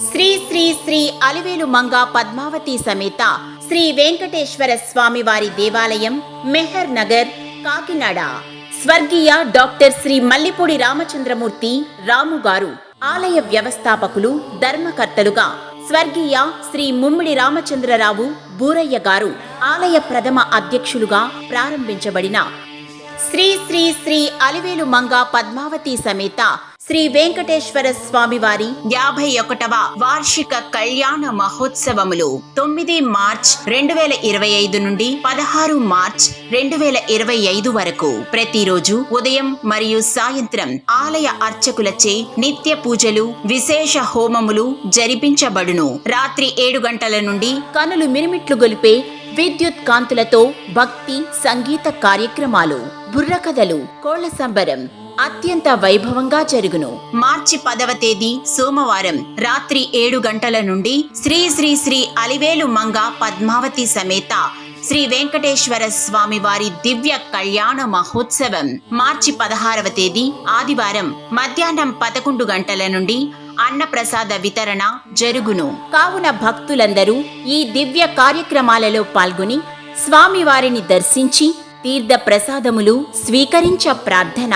శ్రీ శ్రీ శ్రీ అలివేలు మంగ పద్మావతి సమేత శ్రీ వెంకటేశ్వర స్వామి వారి దేవాలయం, మెహర్ నగర్, కాకినాడ. స్వర్గీయ డాక్టర్ శ్రీ మల్లిపూడి రామచంద్రమూర్తి రాము గారు ఆలయ వ్యవస్థాపకులు, ధర్మకర్తలుగా స్వర్గీయ శ్రీ ముమ్మిడి రామచంద్రరావు బూరయ్య గారు ఆలయ ప్రథమ అధ్యక్షులుగా ప్రారంభించబడిన శ్రీ శ్రీ శ్రీ అలివేలు మంగ పద్మావతి సమేత శ్రీ వెంకటేశ్వర స్వామి వారి 51వ వార్షిక కళ్యాణ మహోత్సవములు 9 మార్చ్ 2025 నుండి 16 మార్చ్ 2025 వరకు ప్రతిరోజు ఉదయం మరియు సాయంత్రం ఆలయ అర్చకులచే నిత్య పూజలు, విశేష హోమములు జరిపించబడును. రాత్రి 7 గంటల నుండి కనులు మిరుమిట్లు గొలిపే విద్యుత్ కాంతులతో భక్తి సంగీత కార్యక్రమాలు, బుర్రకథలు, కోళ్ల సంబరం అత్యంత వైభవంగా జరుగును. మార్చి 10వ తేదీ సోమవారం రాత్రి 7 గంటల నుండి శ్రీ శ్రీ శ్రీ అలివేలు మంగ పద్మావతి సమేత శ్రీ వెంకటేశ్వర స్వామి వారి దివ్య కళ్యాణ మహోత్సవం. మార్చి 16వ తేదీ ఆదివారం మధ్యాహ్నం 11 గంటల నుండి అన్నప్రసాద వితరణ జరుగును. కావున భక్తులందరూ ఈ దివ్య కార్యక్రమాలలో పాల్గొని స్వామివారిని దర్శించి తీర్థ ప్రసాదములు స్వీకరించ ప్రార్థన.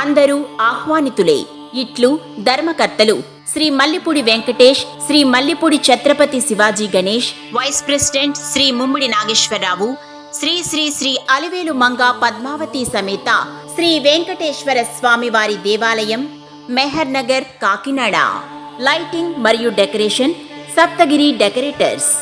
అందరూ ఆహ్వానితులే. ఇట్లు ధర్మకర్తలు శ్రీ మల్లిపూడి వెంకటేష్, శ్రీ మల్లిపూడి ఛత్రపతి శివాజీ గణేష్, వైస్ ప్రెసిడెంట్ శ్రీ ముమ్మిడి నాగేశ్వరరావు, శ్రీ శ్రీ శ్రీ అలివేలు మంగ పద్మావతి సమేత శ్రీ వెంకటేశ్వర స్వామి వారి దేవాలయం, మెహర్ నగర్, కాకినాడ. లైటింగ్ మరియు డెకరేషన్ సప్తగిరి డెకరేటర్స్.